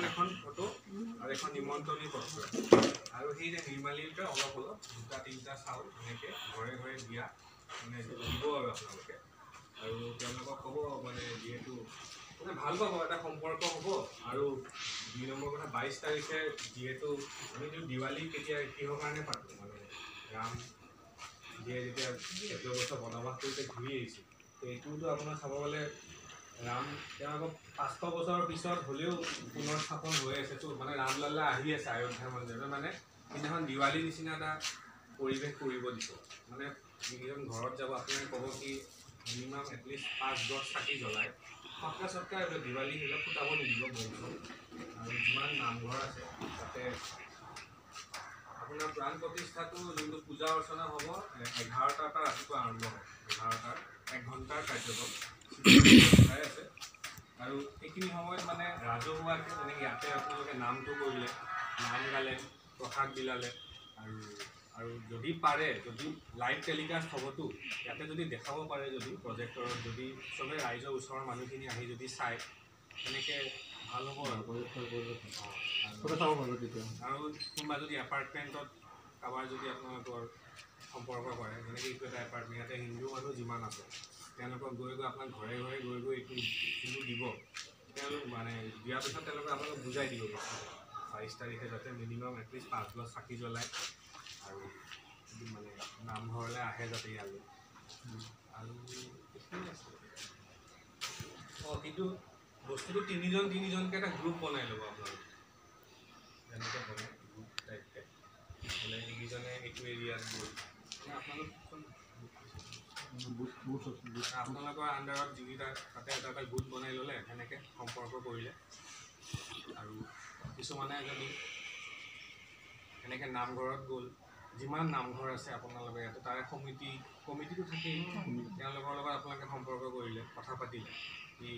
এখন ফটো আৰু এখন নিমন্ত্ৰণী পত্ৰ আৰু সেই যে নিৰ্মালীতে অলপ অলপ দুটা তিনিটা চাউল এনেকৈ ঘৰে ঘৰে দিয়া মানে দিব আৰু আপোনালোকে আৰু তেওঁলোকক ক'ব মানে যিহেতু মানে ভাল পাব এটা সম্পৰ্ক হ'ব আৰু ২ নম্বৰ কথা ২২ তাৰিখে যিহেতু আমিতো দিৱালী কেতিয়া কিহৰ কাৰণে পাতোঁ মানে ৰাম যিয়ে যেতিয়া ১৪ বছৰ বনবাস কৰিতে ঘূৰি আহিছিল তো এইটোতো আপোনাৰ চাব গ'লে ৰাম তেওঁ আকৌ ৫০০ বছৰৰ পিছত হ'লেও পুনৰ স্থাপন হৈ আছে তো মানে ৰামলালা আহি আছে অযোধ্যা মন্দিৰত মানে সেইদিনাখন দিৱালীৰ নিচিনা এটা পৰিৱেশ কৰিব দিছে মানে যিকেইজন ঘৰত যাব আপোনালোকে ক'ব কি মিনিমাম এটলিষ্ট ৫-১০ চাকি জ্বলায় ফটকা চটকা এইবিলাক দিৱালী সেইবিলাক ফুটাব নিদিব বংশ আৰু যিমান নামঘৰ আছে তাতে আপোনাৰ প্ৰাণ প্ৰতিষ্ঠাটো যোনটো পূজা অৰ্চনা হ'ব ১১টাৰ পৰা ৰাতিপুৱা আৰম্ভ হ'ব ১১টাৰ ১ ঘণ্টাৰ কাৰ্যক্ৰম চাই আছে আৰু এইখিনি সময়ত মানে ৰাজহুৱাকৈ যেনেকৈ ইয়াতে আপোনালোকে নামটো কৰিলে নাম গালে প্ৰসাদ বিলালে আৰু যদি পাৰে যদি লাইভ টেলিকাষ্ট হ'বতো ইয়াতে যদি দেখাব পাৰে যদি প্ৰজেক্টৰত যদি চবে ৰাইজৰ ওচৰৰ মানুহখিনি আহি যদি চায় তেনেকৈ ভাল হ'ব আৰু কোনোবা যদি এপাৰ্টমেণ্টত কাৰোবাৰ যদি আপোনালোকৰ সম্পৰ্ক কৰে যেনেকৈ এইটো এটা এপাৰ্টমেণ্ট ইয়াতে হিন্দু মানুহ যিমান আছে তেওঁলোকক গৈ গৈ আপোনাক ঘৰে ঘৰে গৈ গৈ এইটো কিন্তু দিব তেওঁলোক মানে দিয়াৰ পিছত তেওঁলোকে আপোনালোকক বুজাই দিব ২২ তাৰিখে যাতে মিনিমাম এটলিষ্ট ৫-১০ চাকি জ্বলায় আৰু মানে নামঘৰলৈ আহে যাতে ইয়ালৈ আৰু এইখিনি আছে কিন্তু বস্তুটো তিনিজনকৈ এটা গ্ৰুপ বনাই ল'ব আপোনালোকে যেনেকৈ বনায় গ্ৰুপ টাইপকৈ মানে এইকেইজনে এইটো এৰিয়াত গ'ল আপোনালোকৰ আণ্ডাৰত যিকেইটা তাতে এটা এটা গোট বনাই ল'লে সেনেকৈ সম্পৰ্ক কৰিলে আৰু কিছুমানে যদি এনেকৈ নামঘৰত গ'ল যিমান নামঘৰ আছে আপোনালোকে ইয়াতে তাৰে কমিটিটো থাকেই তেওঁলোকৰ লগত আপোনালোকে সম্পৰ্ক কৰিলে কথা পাতিলে কি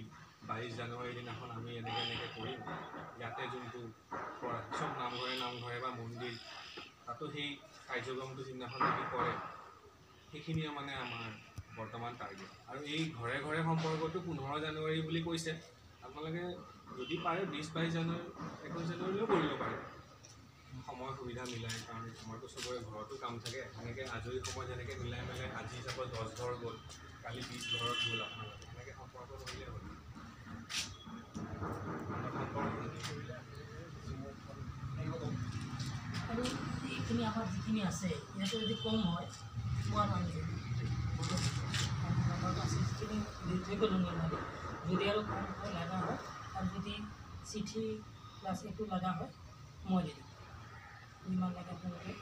২২ জানুৱাৰীৰ দিনাখন আমি এনেকৈ কৰিম ইয়াতে যোনটো চব নামঘৰে বা মন্দিৰ তাতো সেই কাৰ্যক্ৰমটো যিদিনাখন যদি কৰে সেইখিনিয়ে মানে আমাৰ বৰ্তমান টাৰ্গেট আৰু এই ঘৰে ঘৰে সম্পৰ্কটো ১৫ জানুৱাৰী বুলি কৈছে আপোনালোকে যদি পাৰে ২০-২২ জানুৱাৰী ২১ জানুৱাৰীলৈও কৰিব পাৰে সময় সুবিধা মিলাই কাৰণ আমাৰতো চবৰে ঘৰতো কাম থাকে সেনেকৈ আজৰি সময় যেনেকৈ মিলাই আজি হিচাপত ১০ ঘৰ গ'ল কালি ২০ ঘৰত গ'ল আপোনালোকে সেনেকৈ সম্পৰ্ক কৰিলে হ'ল আৰু এইখিনি আমাৰ যিখিনি আছে ইয়াতে যদি কম হয় পোৱা মানুহ আছে যিখিনি যদি আৰু কম হয় লগা হয় আৰু যদি চিঠি প্লাছ এইটো লগা হয় মই দি দিম যিমান লাগে আপোনালোকে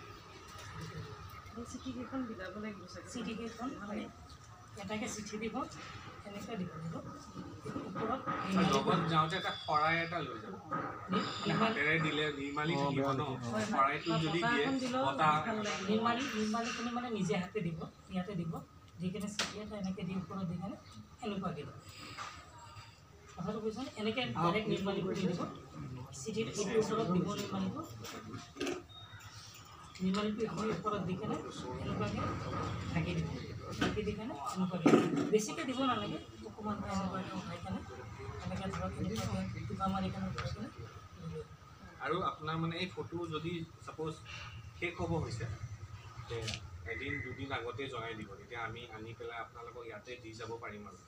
চিঠিকেইখন বিলাব লাগিব চিঠিকেইখন মানে এটাকে চিঠি দিব এনেকৈ দিব লাগিব ওপৰত লগত যাওঁতে এটা শৰাই এটা লৈ যাব হাতেৰে দিলে নিৰ্মালী থাকিব ন শৰাইটো যদি দিয়ে নিৰ্মালীখিনি মানে নিজে হাতে দিব ইয়াতে দিব দি কিনে চিঠি এটা এনেকৈ দি ওপৰত দি কিনে এনেকুৱাকৈ দিব কথাটো বুজিছেনে এনেকৈ ডাইৰেক্ট নিৰ্মালী কৰি দিব চিঠিত এইটো ওচৰত দিব নিৰ্মালীটো এখন ওপৰত দি কিনে এনেকুৱাকৈ ঢাকি দিব ঢাকি দি কিনে এনেকুৱাকৈ বেছিকৈ দিব নালাগে অকণমান এনেকুৱাকৈ উঠাই কিনে এনেকৈ ধৰক এনেকুৱাকৈ টিপা মাৰি কিনে উঠাই কিনে আৰু আপোনাৰ মানে এই ফটো যদি ছাপ'জ শেষ হ'ব হৈছে এদিন দুদিন আগতে জনাই দিব তেতিয়া আমি আনি পেলাই আপোনালোকক ইয়াতে দি যাব পাৰিম আৰু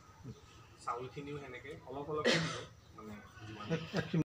চাউলখিনিও সেনেকৈ অলপ অলপকৈ দিব মানে যিমান